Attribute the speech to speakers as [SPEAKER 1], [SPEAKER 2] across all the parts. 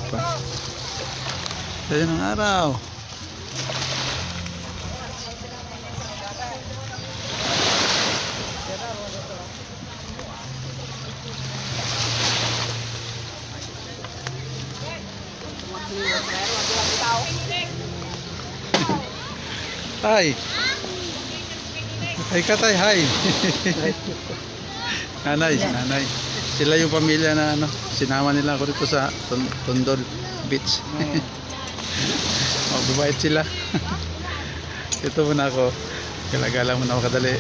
[SPEAKER 1] pa. Ayan ang araw. Hi. Hi Katay, hi. Nanay. Sila yung pamilya na sinama nila ako dito sa Tondol Beach. Bubait sila. Ito muna ako. Galagala muna ako kadali.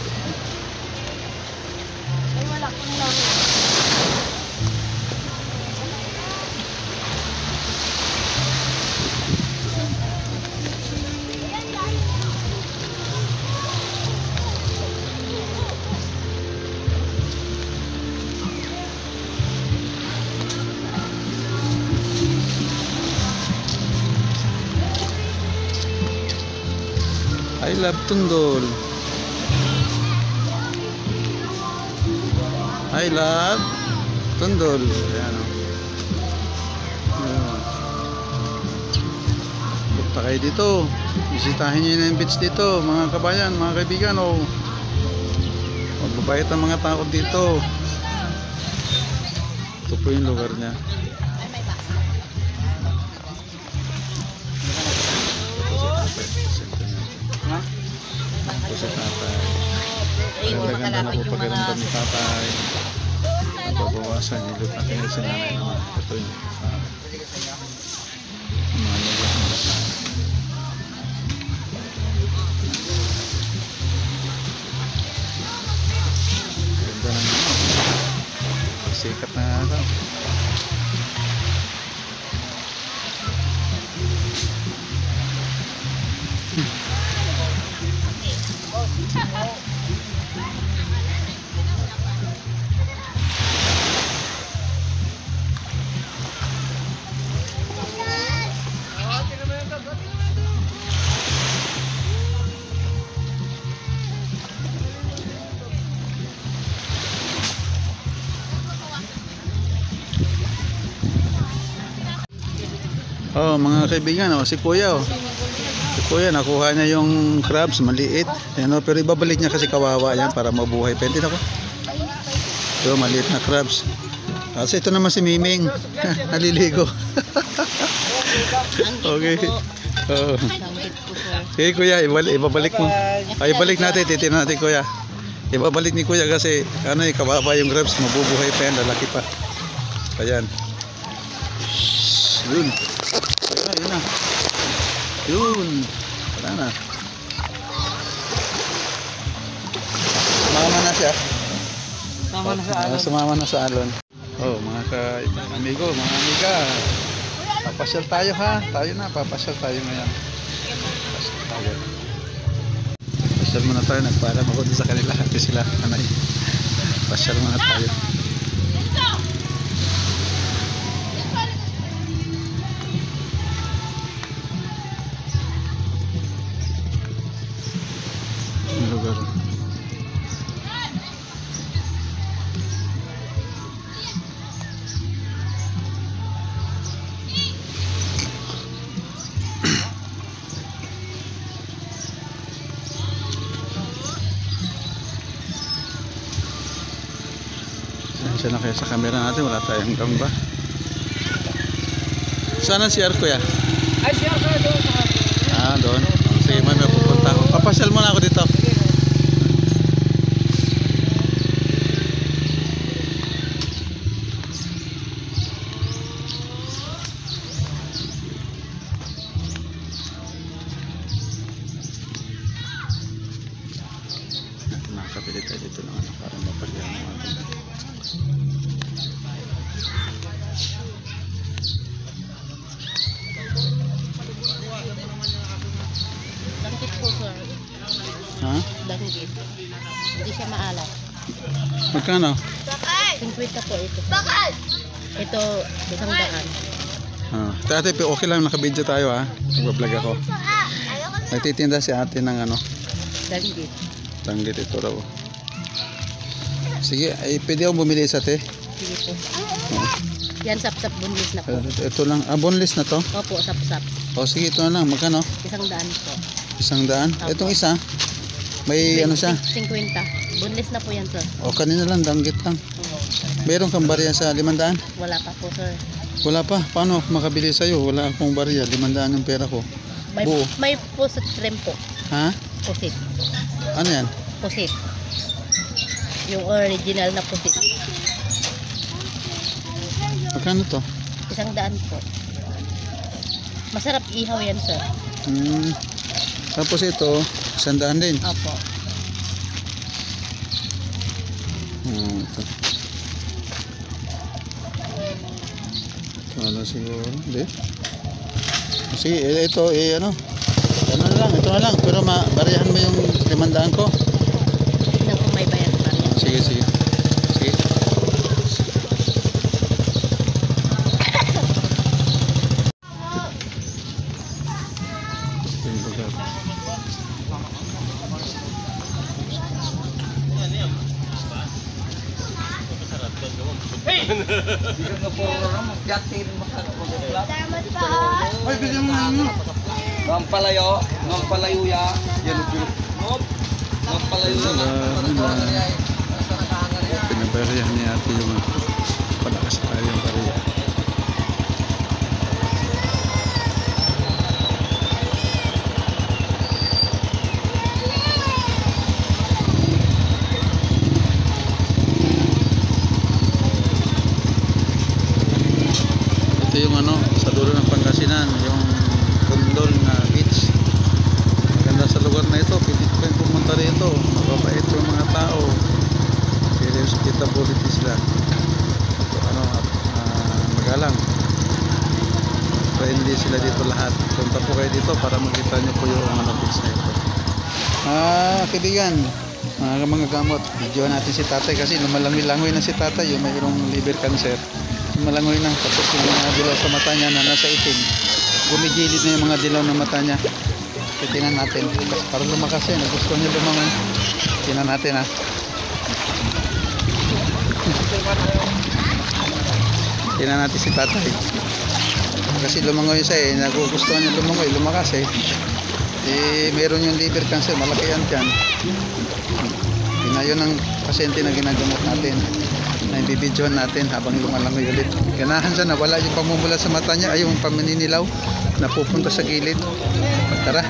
[SPEAKER 1] I love Tondol. I love Tondol. Ayan o. Punta kayo dito. Bisitahin nyo yung beach dito, mga kabayan, mga kaibigan. Magbabait ang mga tao dito. Ito po yung lugar niya. Sa tatay. Ganda na po pagkaramdam ni tatay. Nababawasan yung lupa kayo sa nanay naman. Ito yung mga lugar na ganda na naman. Pagsikat na araw. Mga kaibigan, si Kuya Si Kuya nakuha niya yung crabs maliit. Pero ibabalik niya kasi kawawa yan para mabuhay. Pwede na ko. Ito maliit na crabs. Kasi ito naman si Miming. Naliligo. Okay. Okay Kuya, ibabalik mo. Ibalik natin, titignan natin Kuya. Ibabalik ni Kuya kasi kawawa yung crabs, mabubuhay pa yan, lalaki pa. Ayan. Yun. Ayun na. Yun. Wala na. Sumama na siya. Sumama na sa alon. Mga amigo, mga amiga. Papasyal tayo ha. Papasyal tayo ngayon. Papasyal muna tayo. Nagpaalam ako din sa kanila. Kasi sila, papasyal muna tayo. Lugar. Sensya na kayo sa camera natin, wala tayong gamba. Saan ang CR Kuya?
[SPEAKER 2] Ay, CR ka doon.
[SPEAKER 1] Doon. Sige, may pupunta ako. Papasyal muna ako dito. Nakakabili tayo dito ng para mapalyan ng ating.
[SPEAKER 3] Langkit po sir.
[SPEAKER 1] Ha?
[SPEAKER 3] Langkit. Hindi siya maalat.
[SPEAKER 1] Magkano?
[SPEAKER 3] 50 po ito. Ito, 100.
[SPEAKER 1] Ate, okay lang, nakabidyo tayo ha. Nagbablog ako. Nagtitinda si ate ng
[SPEAKER 3] Langgit.
[SPEAKER 1] Langgit ito raw. Sige, pwede akong bumili sa ate.
[SPEAKER 3] Sige po. Yan, sap-sap bunlis na po.
[SPEAKER 1] Ito lang, boneless na to.
[SPEAKER 3] Opo, sap-sap.
[SPEAKER 1] O sige, ito na lang. Magkano?
[SPEAKER 3] 100 po.
[SPEAKER 1] 100.
[SPEAKER 3] Opo.
[SPEAKER 1] Itong isa, may ano siya.
[SPEAKER 3] 50. Bunlis na po yan, sir.
[SPEAKER 1] O kanina lang, danggit lang. Meron kang barya sa 500?
[SPEAKER 3] Wala pa po, sir.
[SPEAKER 1] Wala pa. Paano ako makabili sa'yo? Wala akong barya. 500 yung pera ko. Buo.
[SPEAKER 3] May pusit rin po.
[SPEAKER 1] Ha?
[SPEAKER 3] Pusit.
[SPEAKER 1] Ano yan?
[SPEAKER 3] Pusit. Yung original na pusit.
[SPEAKER 1] Magkano to?
[SPEAKER 3] 100 po. Masarap ihaw yan, sir.
[SPEAKER 1] Tapos ito, 100 din.
[SPEAKER 3] Opo.
[SPEAKER 1] Ito. Ano siguro? Hindi. Sige, ito, ano? Ano na lang, ito na lang. Pero bariyahan mo yung 500 ko.
[SPEAKER 3] Tignan po may bayad pa rin.
[SPEAKER 1] Sige, sige. Sige. Ay, bigyan mo ninyo.
[SPEAKER 2] Ngampalayo ya. Ngampalayo ya.
[SPEAKER 1] Pinabariyahan ni ate yung palakas tayo yung bariya. Ito yung ano, sa dulo ng Pangasinan, yung Condol na beach. Maganda sa lugar na ito, pwede kayo pumunta rito. Mababait yung mga tao. Very hospitality sila. Ito, ano, magalang. Friendly sila dito lahat. Punta po kayo dito para makita nyo po yung ano, beach na ito. Kaibigan, mga gamot. Videoan natin si tatay kasi lumalangoy-langoy na si tatay. Yung mayroong liver cancer. Malangoy na, tapos yung mga dilaw sa mata niya na nasa itim, gumigilid na yung mga dilaw na mata niya. Tingnan natin para lumakas yan. Gusto niya lumangoy. Tingnan natin, ha. Tingnan natin si tatay kasi lumangoy siya, nagugustuhan niya lumangoy, lumakas, meron yung liver cancer, malaki yan dyan. Yun ang pasyente na ginagamot natin, na ibibidyohan natin habang lumalangoy ulit. Ganahan siya na wala yung pamumula sa mata niya, ay yung pamaninilaw na pupunta sa gilid. Tara.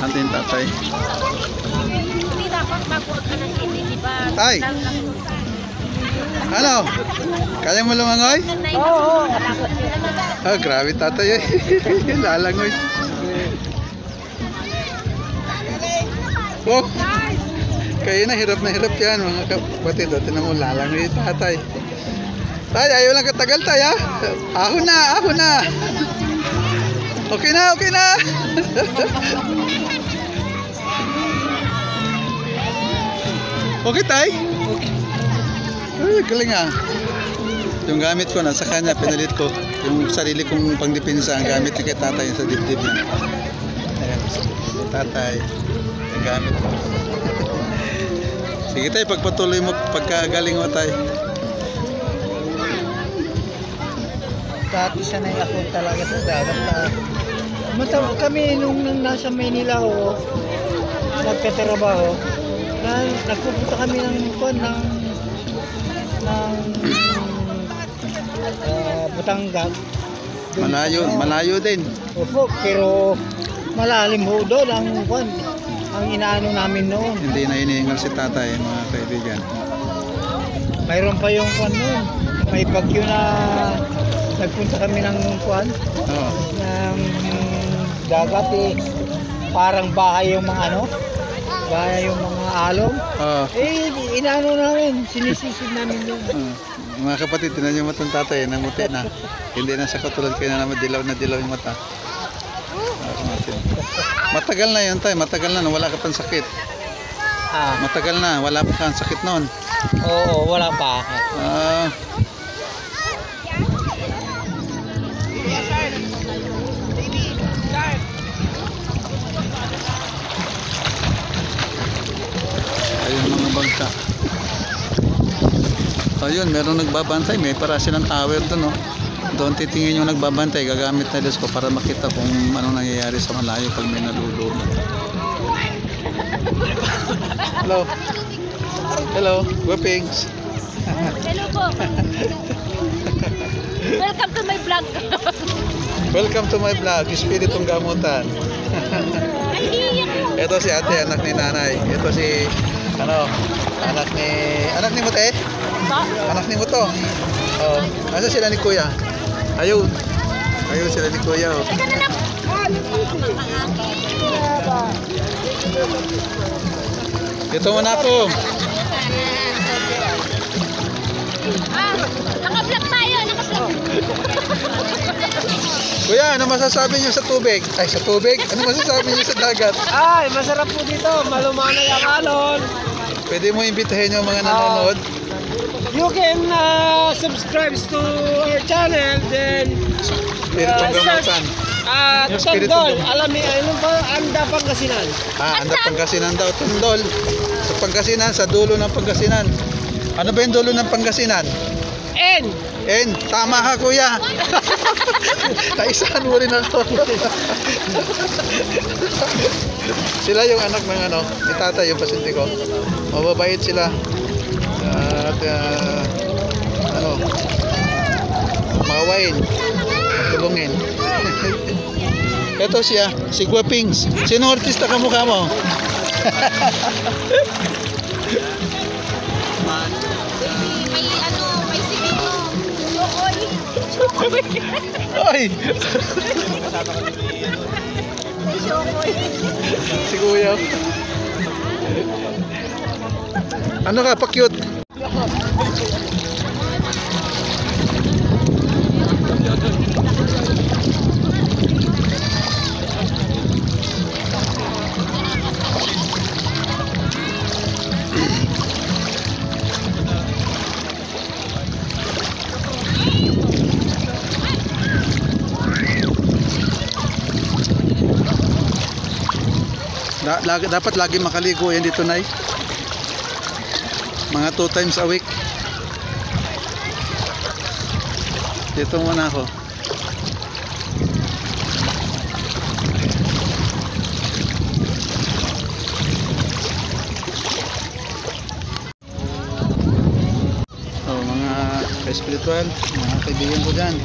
[SPEAKER 1] Atin tatay.
[SPEAKER 3] Hindi dapat bago ka ng hindi, di ba?
[SPEAKER 1] Tay! Ano? Kaya mo lumangoy?
[SPEAKER 3] Oo.
[SPEAKER 1] Grabe tatay. Lalangoy. Oh! Kaya na hirap yan mga kapatid. Tinan mo, lalangoy tatay. Tay, ayaw lang katagal tay, ha? Ahon na! Okay na! Okay tay? Ay, galing, ha? Yung gamit ko nasa kanya, pinalit ko. Yung sarili kong pangdepensa, ang gamit ni kay tatay sa dibdib niya. Ayan, tatay. Yung gamit ko. Sige tay, pagpatuloy mo, pagkagaling mo tay.
[SPEAKER 2] Dati sanay ako talaga sa dagat na kami nung nasa Maynila ako nagtatrabaho na nagpupunta kami ng Batangas.
[SPEAKER 1] Malayo din.
[SPEAKER 2] Opo, pero malalim ho doon ang inaano namin noon.
[SPEAKER 1] Hindi na inihingal si tatay, mga kaibigan.
[SPEAKER 2] Mayroon pa yung noon. May bagyo na nagpunta kami ng
[SPEAKER 1] Oo.
[SPEAKER 2] ng dagat parang bahay yung mga bahay yung mga alon.
[SPEAKER 1] Oo.
[SPEAKER 2] Inaano namin, sinisisid namin yun.
[SPEAKER 1] Mga kapatid, tinan niyo matang tatay, namuti na. Hindi na siya katulad kayo na naman dilaw yung mata. Matagal na yun tayo, matagal na, wala ka pang sakit. Matagal na, wala pa kang sakit noon.
[SPEAKER 2] Oo, wala pa.
[SPEAKER 1] Ayun, meron nagbabantay. May para silang tower doon, no? Doon titingin yung nagbabantay. Gagamit na ko para makita kung anong nangyayari sa malayo pag may nalulunod. Hello. Hello, Wapings.
[SPEAKER 3] Hello po. Welcome to my vlog.
[SPEAKER 1] Welcome to my vlog, Espiritong Gamutan. Ito si ate, anak ni nanay. Ito si, anak ni Mote? Anak ni Moto. Oh, asa sila ni Kuya? Ayun. Ayun sila ni Kuya. Oh. Ito muna ako.
[SPEAKER 3] Naka-vlog tayo, naka-vlog.
[SPEAKER 1] Kuya, ano masasabi niyo sa tubig? Ay, sa tubig? Ano masasabi niyo sa dagat?
[SPEAKER 2] Ay, masarap po dito. Malumanay ang alon.
[SPEAKER 1] Pwede mo imbitahin yung mga nanonood?
[SPEAKER 2] You can subscribe to our channel, then
[SPEAKER 1] Espiritong Gamutan. Espiritu
[SPEAKER 2] Tondol.
[SPEAKER 1] Gamutan.
[SPEAKER 2] Alam niyo, ano ba? Anda Pangasinan.
[SPEAKER 1] Anda Pangasinan daw, Tondol. Sa Pangasinan, sa dulo ng Pangasinan. Ano ba yung dulo ng Pangasinan?
[SPEAKER 2] And
[SPEAKER 1] Tama ka, kuya. Naisahan mo rin ako. Sila yung anak ng ni tatay, yung pasyente ko. Mababait sila. At mawain, tulungin. Ito siya, si Guapings. Sino artista ka mukha mo?
[SPEAKER 3] May singing. Chokoy.
[SPEAKER 1] Ay!
[SPEAKER 3] May chokoy.
[SPEAKER 1] Si kuya. Ano ka, pa-cute? Dapat lagi makaligo yan dito, Nay. Mga 2 times a week. Dito muna ako. Mga ka-spiritual, mga kaibigan ko dyan,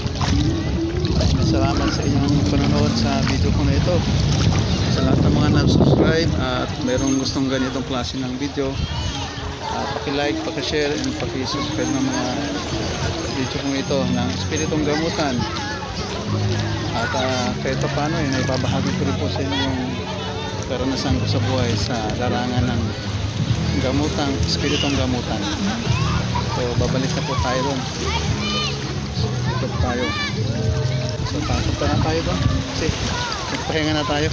[SPEAKER 1] salamat sa inyong panonood sa video ko na ito. Sa lahat ng mga nag-subscribe at mayroong gustong ganitong klase ng video, paki-like, paki-share, and paki-subscribe ng mga video kong ito ng Espiritong Gamutan. At kahit pa paano, naibabahagi ko rin po sa inyo yung karanasan ko sa buhay sa larangan ng gamutang, Espiritong Gamutan. So babalik na po tayo doon. Ikot tayo. So punta na tayo doon kasi magpahinga na tayo.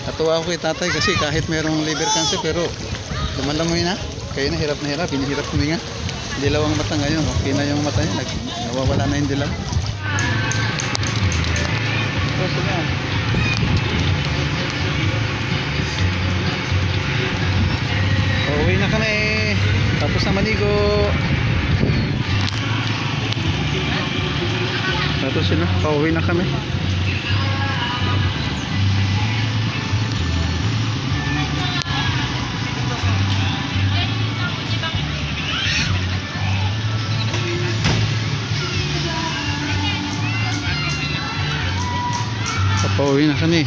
[SPEAKER 1] Natuwa ako kay tatay kasi kahit merong liver cancer pero lumalangoy na. Kaya na hirap, hinihirap huminga. Dilaw ang mata ngayon, okay na yung mata niya, nawawala na yung dilaw. So na. Uwi na kami. Tapos na maligo. Tapos yun na, pauwi na kami. Pauwi na kami.